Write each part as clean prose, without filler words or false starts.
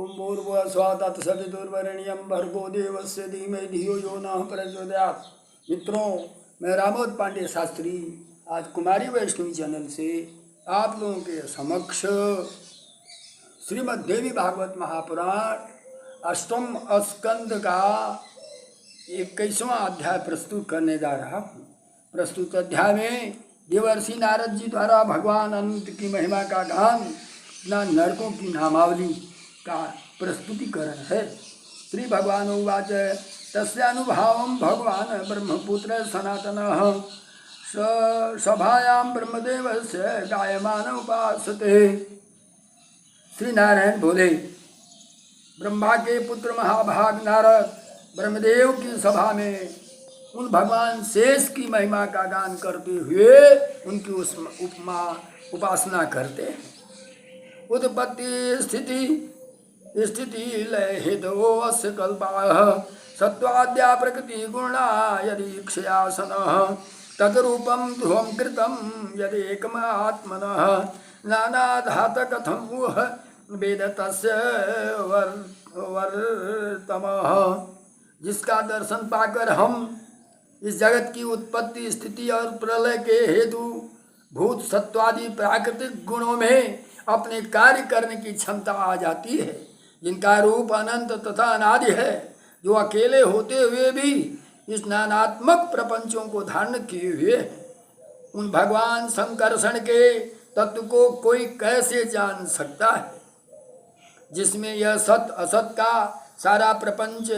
भूर्भुवस्वः तत्सवितुर्वरेण्यं भर्गो देवस्य धीमहि धियो यो नः प्रचोदयात्। मित्रों, मैं रामोद पांडे शास्त्री आज कुमारी वैष्णवी चैनल से आप लोगों के समक्ष श्रीमद् देवी भागवत महापुराण अष्टम स्कंद का 21वां अध्याय प्रस्तुत करने जा रहा हूँ। प्रस्तुत अध्याय में देवर्षि नारद जी द्वारा भगवान अनंत की महिमा का गान, नरकों की नामावली का प्रस्तुतिकरण है। श्री भगवान उवाच तस्यानुभावं भगवान ब्रह्मपुत्र सनातनः सभायां ब्रह्मदेवस्य गायमान उपासते। श्री नारायण बोले, ब्रह्मा के पुत्र महाभाग नारद ब्रह्मदेव की सभा में उन भगवान शेष की महिमा का गान करते हुए उनकी उपासना करते हैं। उत्पत्ति स्थिति लय हेतवो अस्य कल्पाः सत्वाद्या प्रकृति गुणा यदि क्षयासनः तद्रूपं ध्रुवं कृतं यदेकमात्मनः नानाधात कथं वह वेद तस्य वर्तमः। जिसका दर्शन पाकर हम इस जगत की उत्पत्ति स्थिति और प्रलय के हेतु भूत सत्वादि प्राकृतिक गुणों में अपने कार्य करने की क्षमता आ जाती है, जिनका रूप अनंत तथा अनादि है, जो अकेले होते हुए भी इस नानात्मक प्रपंचों को धारण किए हुए हैं, उन भगवान संकर्षण के तत्व को कोई कैसे जान सकता है, जिसमें यह सत असत का सारा प्रपंच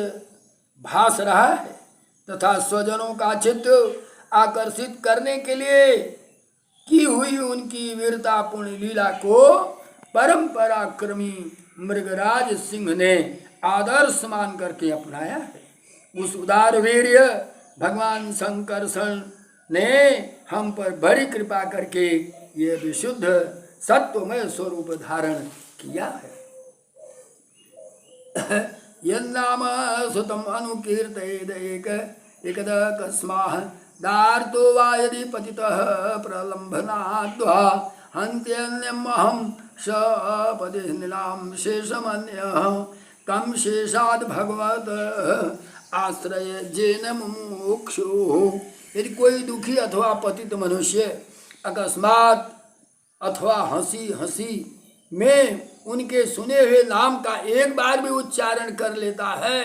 भास रहा है तथा स्वजनों का चित्त आकर्षित करने के लिए की हुई उनकी वीरतापूर्ण लीला को परम पराक्रमी मृगराज सिंह ने आदर्श मान करके अपनाया है। उस उदार वीर्य भगवान संकर्षण ने हम पर बड़ी कृपा करके ये विशुद्ध सत्वमय स्वरूप धारण किया है। यन्नाम सुतम अनुकीर्तयेद एकदकस्माः दार्तो वा यदि पतितः प्रलम्भनाद्वा हन्त्यन्यमहं सपदे निलाम शेषमन्यः कम शेषाद् भगवत आश्रय जेन मुमुक्षुः। यदि कोई दुखी अथवा पतित मनुष्य अकस्मात अथवा हंसी हंसी में उनके सुने हुए नाम का एक बार भी उच्चारण कर लेता है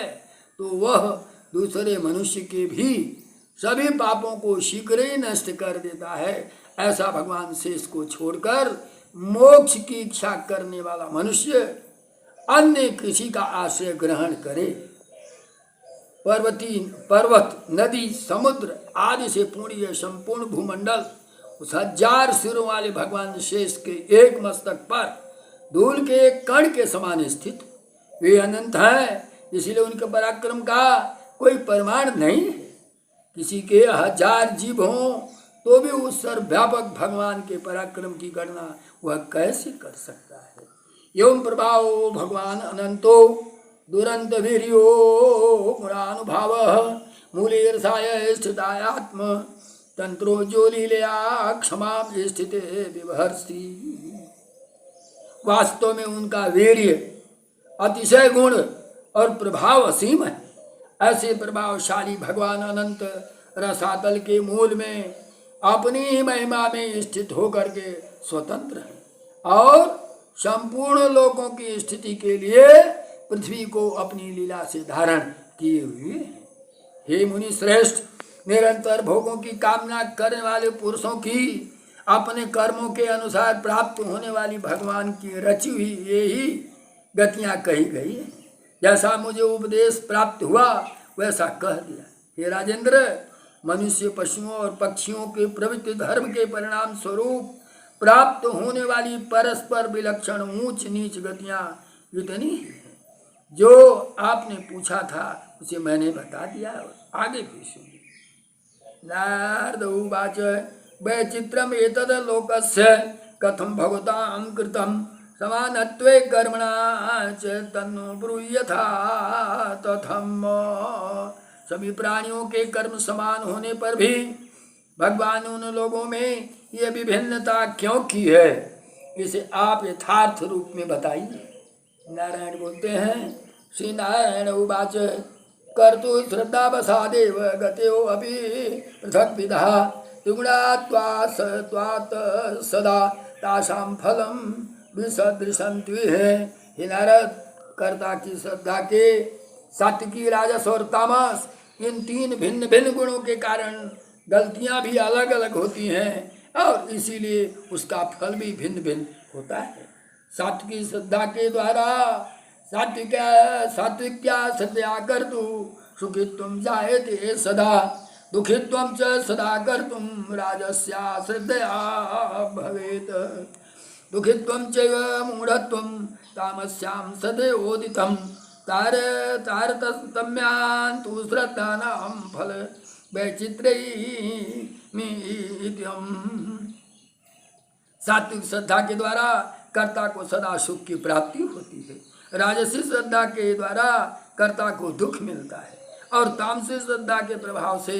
तो वह दूसरे मनुष्य के भी सभी पापों को शीघ्र ही नष्ट कर देता है। ऐसा भगवान शेष को छोड़कर मोक्ष की इच्छा करने वाला मनुष्य अन्य किसी का आश्रय ग्रहण करे। पर्वत नदी समुद्र आदि से पूर्ण यह संपूर्ण भूमंडल उस 1000 सिरों वाले भगवान शेष के एक मस्तक पर धूल के एक कण के समान स्थित। वे अनंत हैं, इसलिए उनके पराक्रम का कोई प्रमाण नहीं है। किसी के 1000 जीव हों तो भी उस सर्वव्यापक भगवान के पराक्रम की गणना वह कैसे कर सकता है। एवं प्रभाव भगवान अनंतो दुरंत वीर्यो गुणानुभावः मूलेर्षाय स्थितायात्म तंत्रो जो लीलया क्षमा स्थिते विभर्षि। वास्तव में उनका वीर्य अतिशय गुण और प्रभाव असीम है। ऐसे प्रभावशाली भगवान अनंत रसातल के मूल में अपनी ही महिमा में स्थित होकर के स्वतंत्र है और संपूर्ण लोकों की स्थिति के लिए पृथ्वी को अपनी लीला से धारण किए हुए हैं। हे मुनि श्रेष्ठ, निरंतर भोगों की कामना करने वाले पुरुषों की अपने कर्मों के अनुसार प्राप्त होने वाली भगवान की रची हुई यही गतियां कही गई है। जैसा मुझे उपदेश प्राप्त हुआ वैसा कह दिया। हे राजेंद्र, मनुष्य पशुओं और पक्षियों के प्रवृत्ति धर्म के परिणाम स्वरूप प्राप्त होने वाली परस्पर विलक्षण ऊंच नीच गतियां इतनी हैं। जो आपने पूछा था उसे मैंने बता दिया, आगे भी सुनिए। नारद उवाच वैचित्रम एतद् लोकस्य कथं भगवतां कृतं समानत्वे कर्मणा च तन्नो ब्रूयथा तथम। सभी प्राणियों के कर्म समान होने पर भी भगवान उन लोगों में ये विभिन्नता क्यों की है, इसे आप यथार्थ रूप में बताइए। नारायण बोलते हैं, श्री नारायण उवाच कर्तु श्रद्धा वसादेव गतो अपि पृथक विधा त्रिगुणात्वात् सदा तासां फलम विसदृशन्त्विह। हे नारद, कर्ता की श्रद्धा के सात्विकी, राजस और तामस, इन तीन भिन्न भिन्न गुणों के कारण गलतियां भी अलग अलग होती हैं और इसीलिए उसका फल भी भिन्न भिन्न होता है। सात्विकी श्रद्धा के द्वारा सात्विक्या श्रद्धया कर्तु सुखित्वं जायते सदा दुखित्वं च सदा कर्तुं राजस्या श्रद्धया भवेत्। दुखित्वं चैव मूढत्वं तामस्यां सदैवोदितं तारतम्यां तु श्रद्धानां फल वैचित्र्यम्। सात्विक श्रद्धा के द्वारा कर्ता को सदा सुख की प्राप्ति होती है, राजसी श्रद्धा के द्वारा कर्ता को दुख मिलता है और तामसिक श्रद्धा के प्रभाव से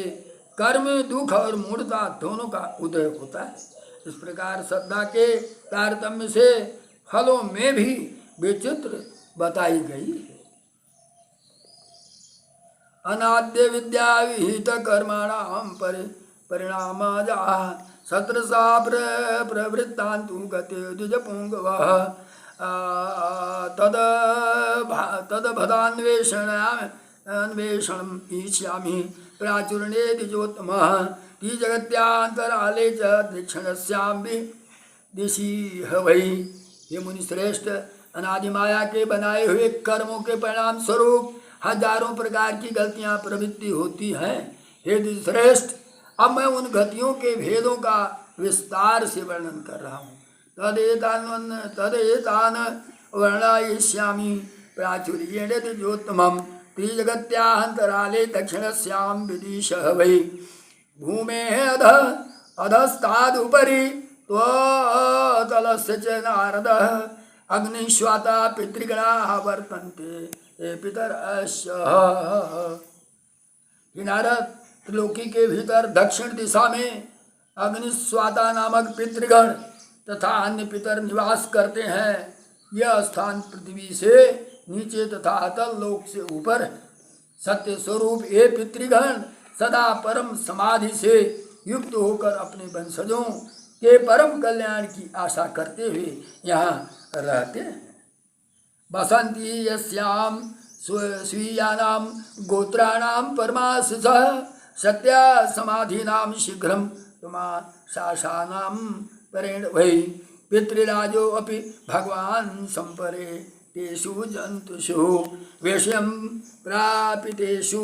कर्म, दुख और मूढ़ता दोनों का उदय होता है। इस प्रकार श्रद्धा के तारतम्य से फलों में भी विचित्र बताई गई है। अनाद्य विद्या विहित कर्मणां परिणामजा सत्रसा प्रवृत्तान्तु गते द्विजपुंगवः तदभदान्वेषणम् ईष्यामि प्राचुर्णे द्विजोत्तमः ती जगत्यांतराले च दक्षिणस्यां दिशि वै। हे मुनि श्रेष्ठ, अनादि माया के बनाए हुए कर्मों के परिणाम स्वरूप हजारों प्रकार की गलतियां प्रवृत्ति होती हैं। हे श्रेष्ठ, अब मैं उन गतियों के भेदों का विस्तार से वर्णन कर रहा हूँ। तदेतान वर्णयिष्यामि प्राचुर्येण द्विजोत्तमम् त्रिजगत्यान्तराले दक्षिणस्यां विदिशः वै। भूमेः अधस्तादुपरि त्वतलस्य च नारदः अग्निश्वाता पितृगणाः वर्तन्ते ये पितरस्य। नारद, त्रिलोकी के भीतर दक्षिण दिशा में अग्निस्वाता नामक पितृगण तथा अन्य पितर निवास करते हैं। यह स्थान पृथ्वी से नीचे तथा अतल लोक से ऊपर है। सत्य स्वरूप ये पितृगण सदा परम समाधि से युक्त होकर अपने वंशजों के परम कल्याण की आशा करते हुए यहाँ रहते हैं। बसंती यस्याम स्वीयानां गोत्राणां परमाशिषः सत्या समाधीनां शीघ्रं शासानां परेण वै। पितृराजो अपि भगवान् संपरे तेषु जन्तुषु वेश्यं प्रापितेषु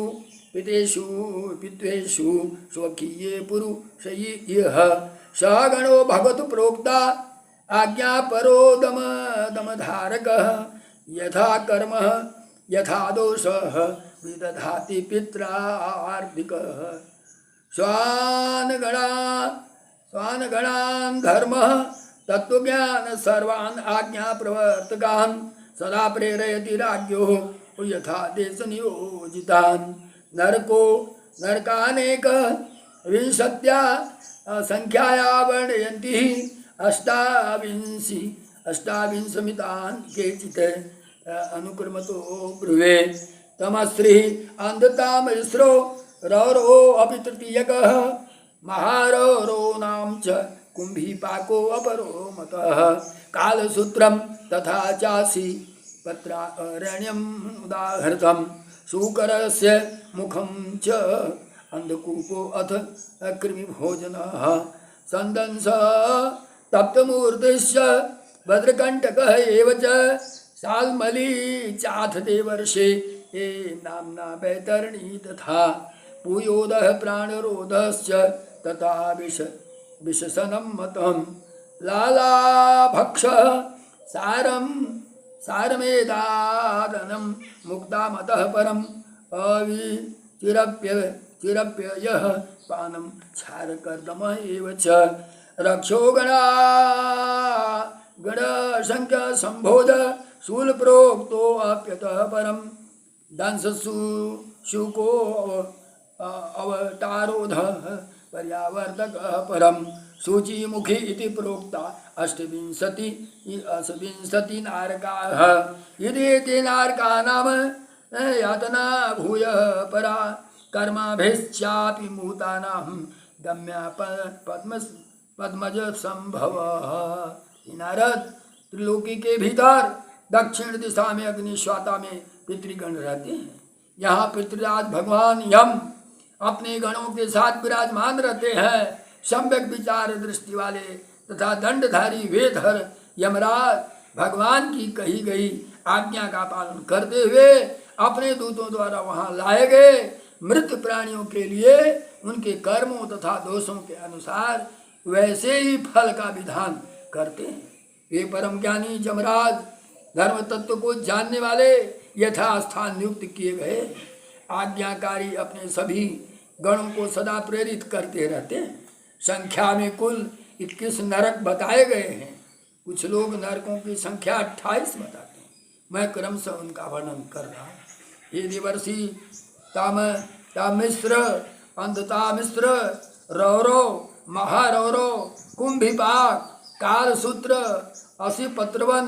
पित्वेषु स्वकीये पुरुषैः स गणो भगवतु प्रोक्ता आज्ञापरो दमधारकः यथा कर्म यथा दोषः विदधाति पित्रार्धिकः स्वानगणान् धर्मः तत्त्वज्ञान सर्वान् आज्ञा प्रवर्तकान् सदा प्रेरयति राज्ञो यथा देश नियोजितान्। नरकानेक विंशत्या संख्याया वर्णयन्ति अष्टाविंशमितान् केचित् अनुक्रमतो ब्रुवे। तमस्त्री अन्धतामस्रो रौरो अपि तृतीयकः महारौरो नाम च कुंभीपाको अपरो मतः कालसूत्रम तथा चासी पत्रारण्यम् उदाहृतं शूकरस्य मुखं च अंधकूपो अथ कृमिभोजनः संदंस तप्तमूर्तिश्च भद्रकंटकः एव च साल्मली चाथ देवर्षे ये नाम्ना वैतरणी तथा पूयोदः प्राणरोधश्च तथा विशसनं मतं लालाभक्ष सारमेदादनं मुक्तामतः परम् चिरप्ययः पानं क्षारकर्दम एव च रक्षो गणसंख्य संबोध शूलप्रोक्तो अप्यतः परं दंशु शुको अवतारोधः पर्यावर्तकः परं शुचि मुखी इति प्रोक्ता अष्टविंशति नारकाः यदि ते नारका नाम यातना भूय परा कर्माभिश्चापि मूतानां गम्या पद्मज संभव। नारद, त्रिलोकी के भीतर दक्षिण दिशा में अग्निश्वाता में पितृगण रहते हैं। यहाँ पितृराज भगवान यम अपने गणों के साथ विराजमान रहते हैं। सम्यक विचार दृष्टि वाले तथा दंडधारी वेदहर यमराज भगवान की कही गई आज्ञा का पालन करते हुए अपने दूतों द्वारा वहां लाए गए मृत प्राणियों के लिए उनके कर्मों तथा दोषों के अनुसार वैसे ही फल का विधान करते हैं। ये परम ज्ञानी यमराज धर्म तत्व को जानने वाले यथास्थान नियुक्त किए गए आज्ञाकारी अपने सभी गणों को सदा प्रेरित करते रहते हैं। संख्या में कुल 21 नरक बताए गए हैं। कुछ लोग नरकों की संख्या 28 बताते हैं। मैं क्रमशः उनका वर्णन कर रहा हूँ। ये देवर्षि तामिश्र, अंधतामिश्र, रौरव, महारौरव, कुंभिपाक, कालसूत्र, असिपत्रवन,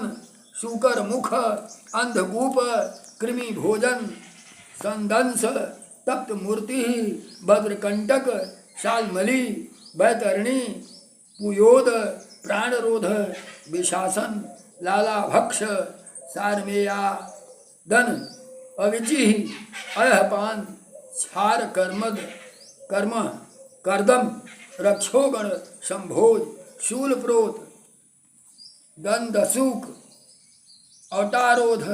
शुकर मुख, अंधकूप, कृमि भोजन, संदंस, तप्त मूर्ति, भद्रकंटक, शालमली, बैतरणी, पुयोद, प्राणरोध, विशासन, लालाभक्ष, सारमेयादन, अविचि, अयहपान, क्षार कर्मद, कर्म, कर्दम, रक्षोगण, संभोज, शूलप्रोत, दंदसूक, औटारोध,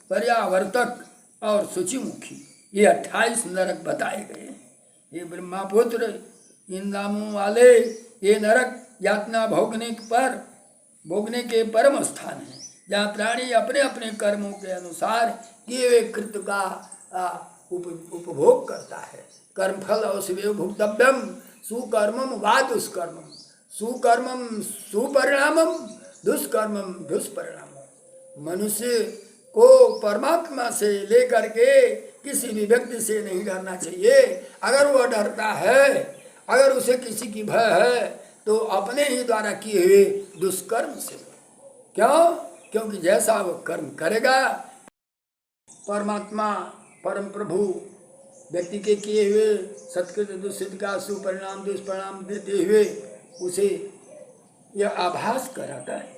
पर्यावर्तक और शुचिमुखी, ये 28 नरक बताए गए हैं। ये ब्रह्मापुत्र इन नामों वाले ये नरक यातना भोगने के परम स्थान है, जहाँ प्राणी अपने अपने कर्मों के अनुसार किए हुए कृत्य का उपभोग करता है। कर्मफल अवश्य भुक्तव्यम सुकर्मम वा दुष्कर्मम, सुकर्मम सुपरिणामम, दुष्कर्मम दुष्परिणामम। मनुष्य को परमात्मा से लेकर के किसी भी व्यक्ति से नहीं डरना चाहिए। अगर वह डरता है, अगर उसे किसी की भय है, तो अपने ही द्वारा किए हुए दुष्कर्म से। क्यों? क्योंकि जैसा वो कर्म करेगा, परमात्मा परम प्रभु व्यक्ति के किए हुए सत्कृत दुष्कृत का सुपरिणाम दुष्परिणाम देते हुए उसे यह आभास कराता है।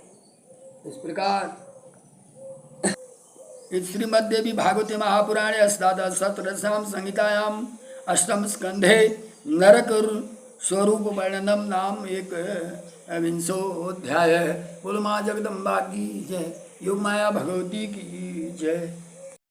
इस प्रकार श्रीमद्देवी भागवते महापुराणे अष्टादशसहस्रनाम संहितायाम अष्टम स्कंधे नरक स्वरूप वर्णनम नाम 21वाध्याय। बोलो माँ जगदम्बा की जय, योग माया भगवती की जय।